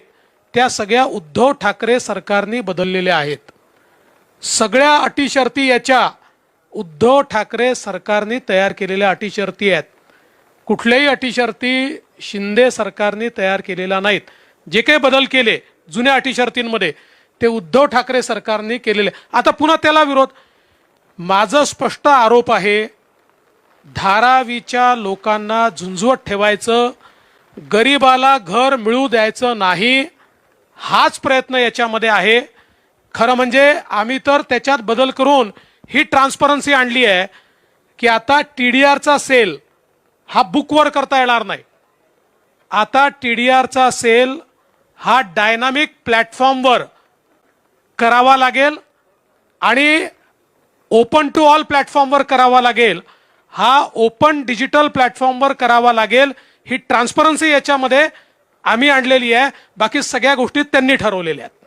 त्या सगळ्या उद्धव ठाकरे सरकारने बदललेल्या आहेत. सगळ्या अटी शर्ती याच्या उद्धव ठाकरे सरकारने तयार केलेल्या अटी शर्ती आहेत. कुठल्याही अटी शर्ती शिंदे सरकारने तयार केलेल्या नाहीत. जे काही बदल केले जुन्या अटी शर्तींमध्ये ते उद्धव ठाकरे सरकारने केलेले. आता पुन्हा त्याला विरोध. माझं स्पष्ट आरोप आहे, धारावीच्या लोकांना झुंझुवत ठेवायचं, गरीबाला घर मिळू द्यायचं नाही, हाच प्रयत्न याच्यामध्ये आहे. खरं म्हणजे आम्ही तर त्याच्यात बदल करून ही ट्रान्सपरन्सी आणली आहे की आता TDRचा सेल हा बुकवर करता येणार नाही. आता TDRचा सेल हा डायनामिक प्लॅटफॉर्मवर करावा लागेल आणि ओपन टू ऑल प्लॅटफॉर्मवर करावा लागेल. हा ओपन डिजिटल प्लॅटफॉर्मवर करावा लागेल. ही ट्रान्सपरन्सी याच्यामध्ये आम्ही आणलेली आहे. बाकी सगळ्या गोष्टी त्यांनी ठरवलेल्या आहेत.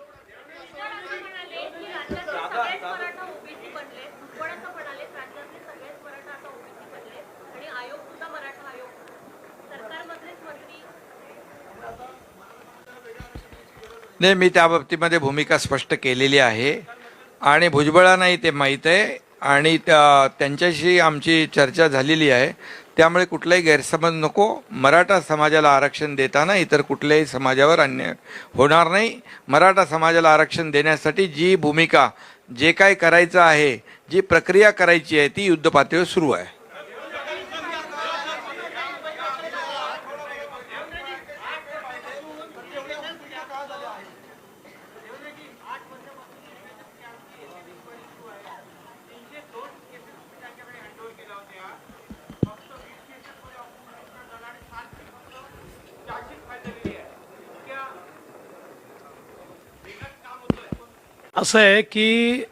नाही, मी त्या बाबतीमध्ये भूमिका स्पष्ट केलेली आहे आणि भुजबळांनाही ते माहीत आहे आणि त्यांच्याशी आमची चर्चा झालेली आहे. त्यामुळे कुठलाही गैरसमज नको. मराठा समाजाला आरक्षण देताना इतर कुठल्याही समाजावर अन्याय होणार नाही. मराठा समाजाला आरक्षण देण्यासाठी जी भूमिका, जे काय करायचं आहे, जी प्रक्रिया करायची आहे ती युद्धपातळीवर सुरू आहे. असं आहे की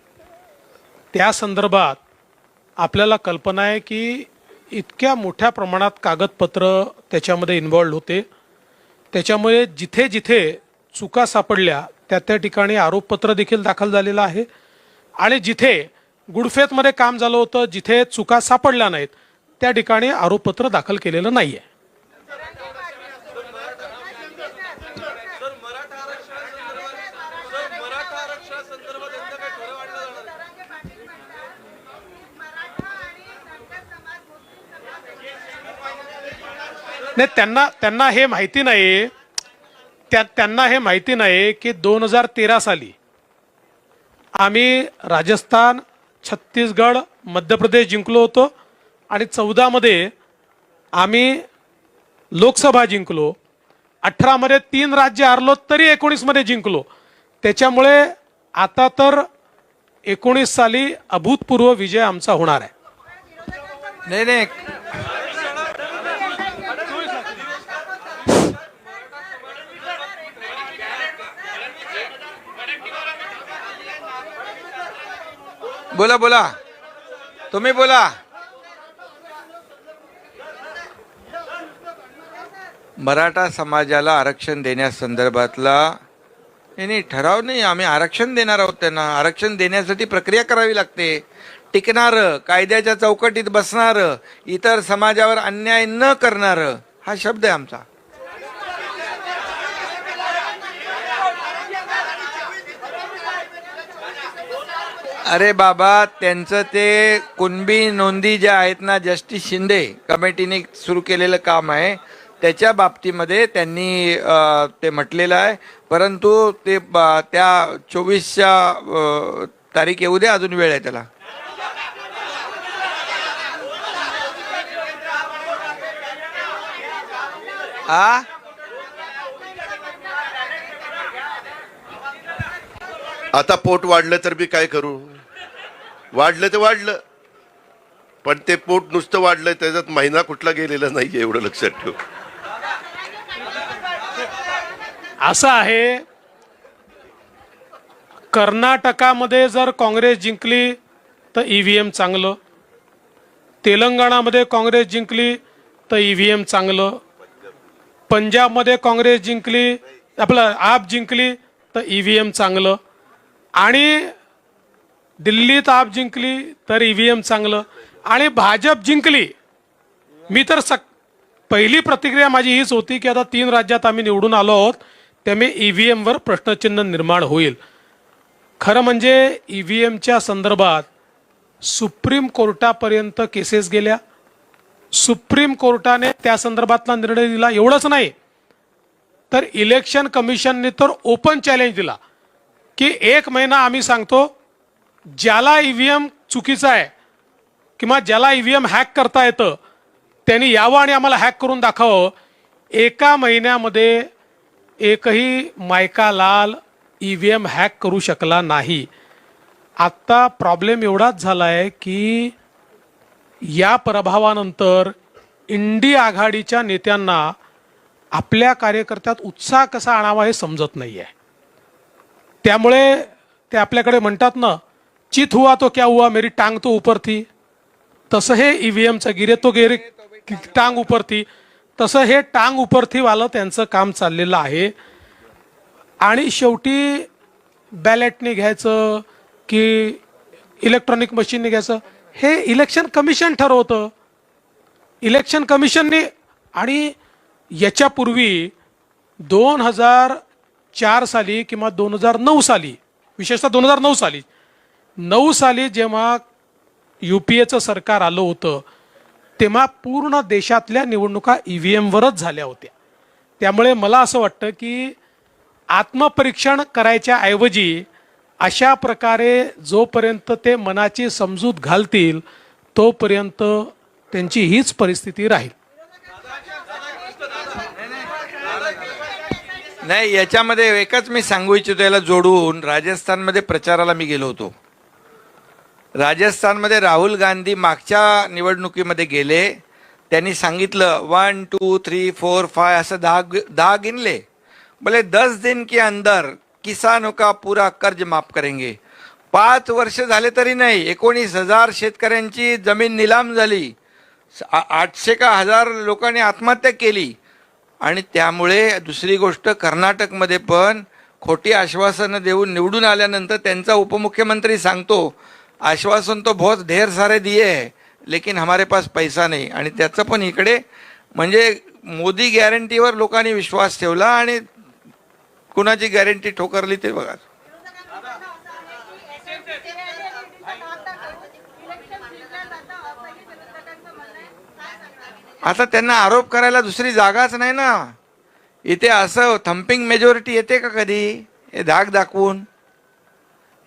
त्या संदर्भात आपल्याला कल्पना आहे की इतक्या मोठ्या प्रमाणात कागदपत्र त्याच्यामध्ये इन्व्हॉल्ड होते. त्याच्यामुळे जिथे जिथे चुका सापडल्या त्या ठिकाणी आरोपपत्र देखील दाखल झालेलं आहे आणि जिथे गुडफेथमध्ये काम झालं होतं, जिथे चुका सापडल्या नाहीत त्या ठिकाणी आरोपपत्र दाखल केलेलं नाही आहे. नाही, त्यांना हे माहिती नाही, त्यांना हे माहिती नाही की 2013 साली आम्ही राजस्थान, छत्तीसगड, मध्य प्रदेश जिंकलो होतो आणि 14 मध्ये आम्ही लोकसभा जिंकलो. 18 मध्ये 3 राज्य हारलो तरी 19 मध्ये जिंकलो. त्याच्यामुळे आता तर 19 साली अभूतपूर्व विजय आमचा होणार आहे. नाही नाही, बोला बोला, तुम्ही बोला. मराठा समाजाला आरक्षण देण्यासंदर्भातला नाही ठराव नाही, आम्ही आरक्षण देणार आहोत. त्यांना आरक्षण देण्यासाठी प्रक्रिया करावी लागते. टिकणारं, कायद्याच्या चौकटीत बसणारं, इतर समाजावर अन्याय न करणारं, हा शब्द आहे आमचा. अरे बाबा, त्यांचं ते कुणबी नोंदी ज्या आहेत ना, जस्टिस शिंदे कमिटीने सुरू केलेलं काम आहे, त्याच्या बाबतीमध्ये त्यांनी ते म्हटलेलं आहे. परंतु ते त्या 24च्या तारीख येऊ दे, अजून वेळ आहे त्याला. आता पोट वाढलं तर मी काय करू? वाढलं ते वाढलं, पण ते पोट नुसतं वाढलंय, त्याच्यात महिना कुठला गेलेला नाहीये, एवढं लक्षात ठेव. असं आहे, कर्नाटकामध्ये जर काँग्रेस जिंकली तर ईव्हीएम चांगलं, तेलंगणामध्ये काँग्रेस जिंकली तर ईव्हीएम चांगलं, पंजाबमध्ये काँग्रेस जिंकली, आपलं आप जिंकली तर ईव्हीएम चांगलं, आणि दिल्लीत आप जिंकली तर ईव्हीएम चांगलं, आणि भाजप जिंकली. मी तर पहिली प्रतिक्रिया माझी हीच होती की आता 3 राज्यात आम्ही निवडून आलो आहोत, त्यामुळे ईव्हीएमवर प्रश्नचिन्ह निर्माण होईल. खरं म्हणजे ईव्हीएमच्या संदर्भात सुप्रीम कोर्टापर्यंत केसेस गेल्या, सुप्रीम कोर्टाने त्या संदर्भातला निर्णय दिला. एवढंच नाही तर इलेक्शन कमिशनने तर ओपन चॅलेंज दिला की 1 महिना आम्ही सांगतो, ज्याला ईव्हीएम चुकीचा आहे किंवा ज्याला ईव्हीएम हॅक करता येतं त्यांनी यावं आणि आम्हाला हॅक करून दाखवावं. 1 महिन्यामध्ये एकही मायका लाल ईव्हीएम हॅक करू शकला नाही. आत्ता प्रॉब्लेम एवढाच झाला आहे की या पराभवानंतर इंडी आघाडीच्या नेत्यांना आपल्या कार्यकर्त्यात उत्साह कसा आणावा हे समजत नाही आहे. त्यामुळे ते आपल्याकडे म्हणतात ना, चित हुआ तो क्या हुआ, मेरी टांग तो ऊपर थी, तसं हे ईव्हीएमचं गिरे तो गेरे टांग ऊपर थी, तसं हे टांग ऊपर थी वालं त्यांचं काम चाललेलं आहे. आणि शेवटी बॅलेटने घ्यायचं की इलेक्ट्रॉनिक मशीनने घ्यायचं हे इलेक्शन कमिशन ठरवतं. इलेक्शन कमिशनने, आणि याच्यापूर्वी 2004 साली किंवा 2009 साली, विशेषतः 2009 साली जेव्हा UPAचं सरकार आलं होतं तेव्हा पूर्ण देशातल्या निवडणुका ईव्हीएमवरच झाल्या होत्या. त्यामुळे मला असं वाटतं की आत्मपरीक्षण करायच्या ऐवजी अशा प्रकारे जोपर्यंत ते मनाची समजूत घालतील तोपर्यंत त्यांची हीच परिस्थिती राहील. नाही, याच्यामध्ये एकच मी सांगू इच्छितो, याला जोडून राजस्थानमध्ये प्रचाराला मी गेलो होतो. राजस्थानमध्ये राहुल गांधी मागच्या निवडणुकीमध्ये गेले, त्यांनी सांगितलं 1 2 3 4 5 असं 10 गिनले. बोले 10 दिन के अंदर किसानों का पूरा कर्ज माफ करेंगे. 5 वर्ष झाले तरी नाही, 19,000 शेतकऱ्यांची जमीन निलाम झाली, 800 का 1000 लोकांनी आत्महत्या केली. आणि त्यामुळे दुसरी गोष्ट, कर्नाटकमध्ये पण खोटी आश्वासनं देऊन निवडून आल्यानंतर त्यांचा उपमुख्यमंत्री सांगतो, आश्वासन तो बहुत ढेर सारे दिए है लेकिन हमारे पास पैसा नाही. आणि त्याचं पण इकडे म्हणजे मोदी गॅरंटीवर लोकांनी विश्वास ठेवला आणि कुणाची गॅरंटी ठोकरली ते बघा. आता त्यांना आरोप करायला दुसरी जागाच नाही ना. इथे असं थम्पिंग मेजॉरिटी येते का कधी? हे धाक दाखवून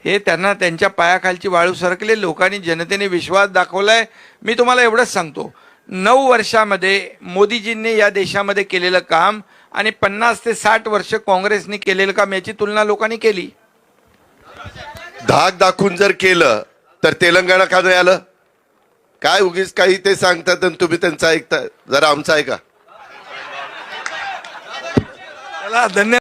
हे त्यांना त्यांच्या पायाखालची वाळू सरकले. लोकांनी, जनतेने विश्वास दाखवलाय. मी तुम्हाला एवढंच सांगतो, 9 वर्षामध्ये मोदीजींनी या देशामध्ये केलेलं काम आणि 50 ते 60 वर्ष काँग्रेसने केलेलं काम याची तुलना लोकांनी केली. धाक दाखवून जर केलं तर तेलंगणा का नाही आलं? काय उगीच काही ते सांगतात आणि तुम्ही त्यांचं ऐकता? जरा आमचं ऐका. धन्यवाद.